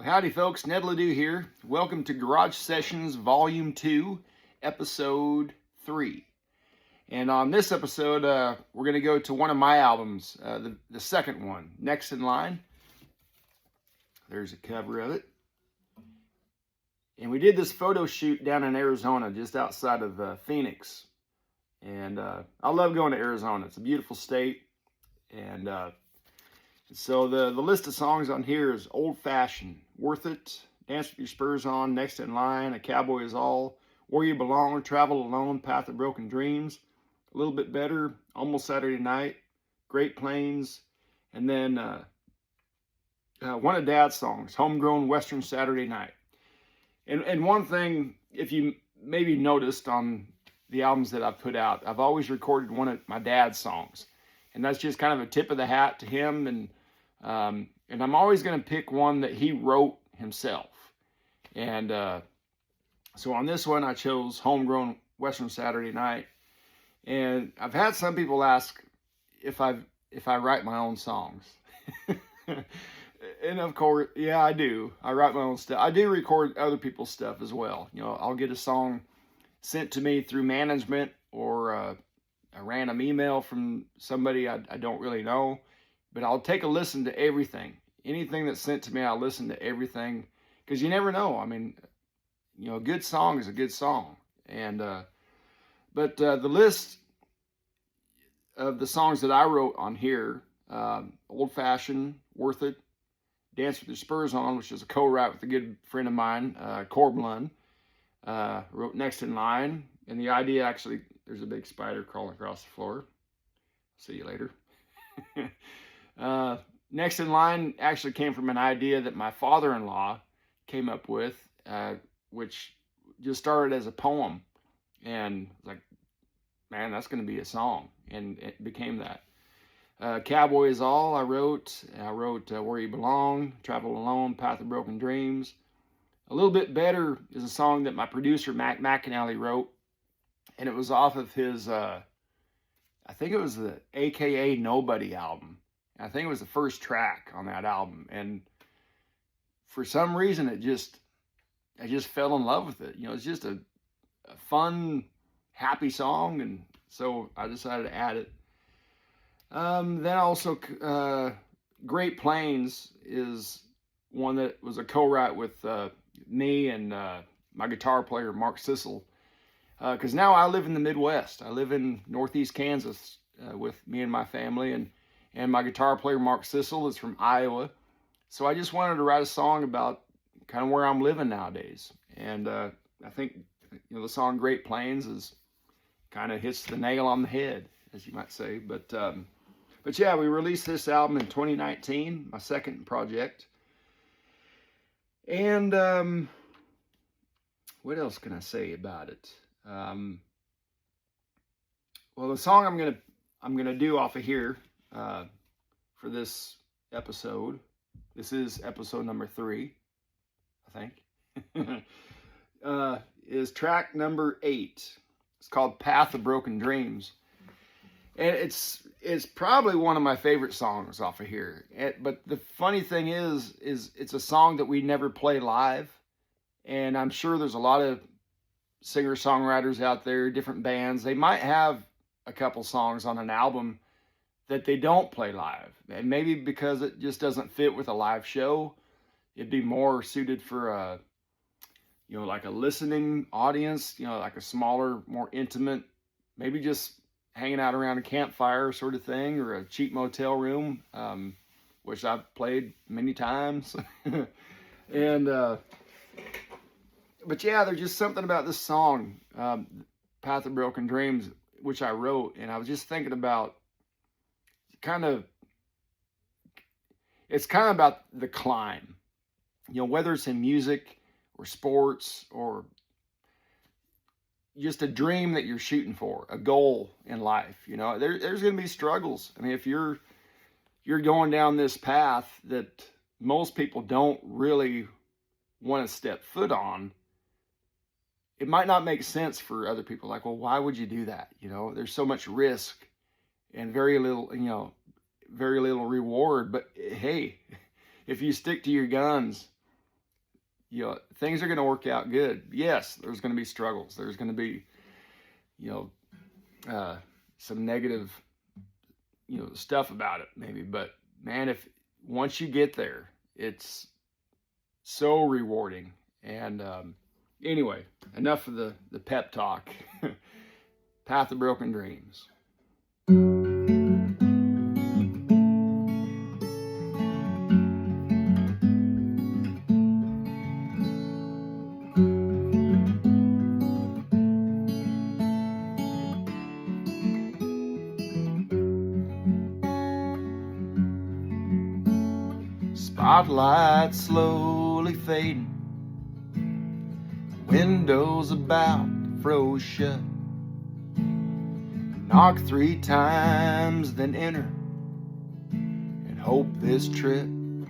Howdy folks, Ned Ledoux here. Welcome to Garage Sessions Volume 2, Episode 3. And on this episode, we're going to go to one of my albums, the second one, Next in Line. There's a cover of it. And we did this photo shoot down in Arizona, just outside of Phoenix. And I love going to Arizona. It's a beautiful state. And so the list of songs on here is Old Fashioned, Worth It, Dance with Your Spurs On, Next in Line, A Cowboy Is All, Where You Belong, Travel Alone, Path of Broken Dreams, A Little Bit Better, Almost Saturday Night, Great Plains, and then one of Dad's songs, Homegrown Western Saturday Night. And one thing, if you maybe noticed on the albums that I've put out, I've always recorded one of my dad's songs. And that's just kind of a tip of the hat to him. And I'm always going to pick one that he wrote himself. And so on this one, I chose Homegrown Western Saturday Night. And I've had some people ask if I write my own songs. And of course, yeah, I do. I write my own stuff. I do record other people's stuff as well. You know, I'll get a song sent to me through management or a random email from somebody I don't really know. But I'll take a listen to everything. Anything that's sent to me, I'll listen to everything. Because you never know. I mean, you know, a good song is a good song. And but the list of the songs that I wrote on here, Old Fashioned, Worth It, Dance with Your Spurs On, which is a co-write with a good friend of mine, Corblund, wrote Next in Line. And the idea actually, there's a big spider crawling across the floor. See you later. Next in Line actually came from an idea that my father-in-law came up with, which just started as a poem. And like, man, that's going to be a song. And it became that. Cowboy Is All, I wrote Where You Belong, Travel Alone, Path of Broken Dreams. A Little Bit Better is a song that my producer, Mac McAnally, wrote. And it was off of his, I think it was the AKA Nobody album. I think it was the first track on that album. And for some reason, I just fell in love with it. You know, it's just a fun, happy song. And so I decided to add it. Then also, Great Plains is one that was a co-write with me and my guitar player, Mark Sissel. Because now I live in the Midwest. I live in Northeast Kansas with me and my family. And my guitar player, Mark Sissel, is from Iowa. So I just wanted to write a song about kind of where I'm living nowadays. And I think, you know, the song Great Plains is kind of hits the nail on the head, as you might say. But yeah, we released this album in 2019, my second project. And what else can I say about it? Well, the song I'm gonna do off of here for this episode. This is episode number 3, I think. Is track number 8. It's called Path of Broken Dreams. And it's probably one of my favorite songs off of here. But the funny thing is it's a song that we never play live. And I'm sure there's a lot of singer-songwriters out there, different bands. They might have a couple songs on an album that they don't play live. And maybe because it just doesn't fit with a live show. It'd be more suited for a, you know, like a listening audience, you know, like a smaller, more intimate, maybe just hanging out around a campfire sort of thing, or a cheap motel room, which I've played many times. And, but yeah, there's just something about this song, Path of Broken Dreams, which I wrote. And I was just thinking about it's kind of about the climb, you know, whether it's in music or sports or just a dream that you're shooting for, a goal in life. You know, there's going to be struggles. I mean, if you're going down this path that most people don't really want to step foot on, it might not make sense for other people. Like, well, why would you do that? You know, there's so much risk and very little reward. But hey, if you stick to your guns things are going to work out good. Yes, there's going to be struggles. There's going to be, some negative, stuff about it maybe. But man, if once you get there, it's so rewarding. And anyway, enough of the pep talk. Path of Broken Dreams. Spotlight slowly fading, windows about froze shut. Knock 3 times, then enter, and hope this trip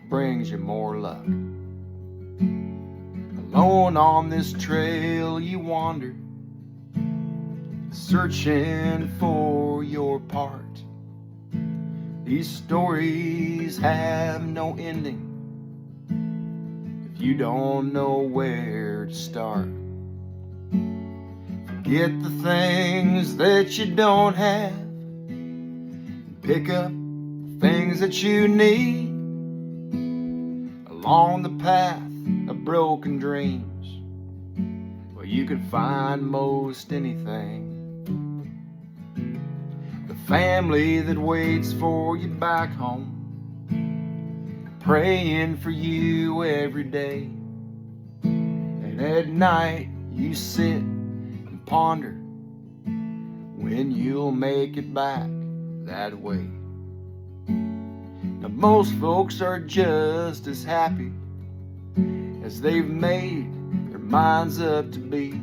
brings you more luck. Alone on this trail you wander, searching for your part. These stories have no ending if you don't know where to start. Forget the things that you don't have, and pick up the things that you need. Along the path of broken dreams, well, you can find most anything. The family that waits for you back home, praying for you every day. And at night you sit and ponder when you'll make it back that way. Now most folks are just as happy as they've made their minds up to be.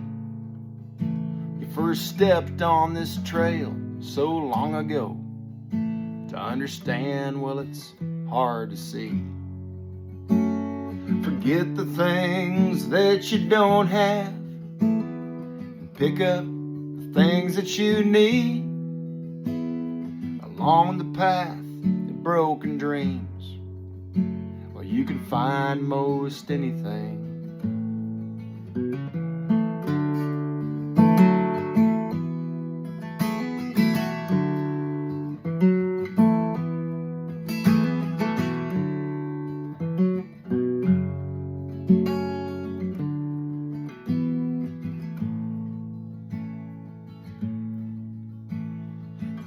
You first stepped on this trail so long ago. To understand, well, it's hard to see. Forget the things that you don't have, and pick up the things that you need. Along the path of broken dreams, well, you can find most anything.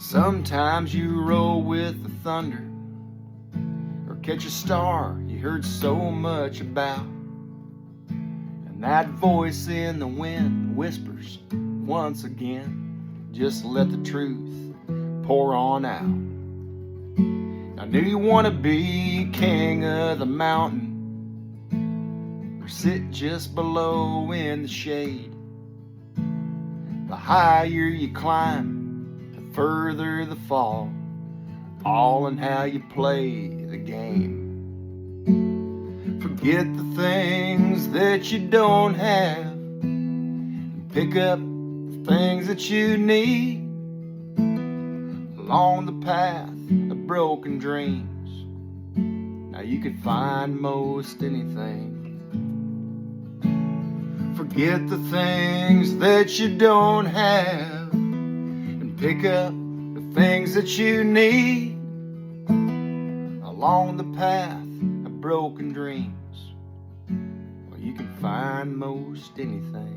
Sometimes you roll with the thunder, or catch a star you heard so much about, and that voice in the wind whispers once again, just let the truth pour on out. Now do you want to be king of the mountain, or sit just below in the shade? The higher you climb, further the fall, all in how you play the game. Forget the things that you don't have, and pick up the things that you need. Along the path of broken dreams, now you can find most anything. Forget the things that you don't have, pick up the things that you need. Along the path of broken dreams, well, you can find most anything.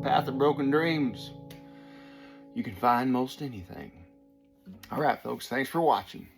Path of broken dreams, you can find most anything. All right, folks, thanks for watching.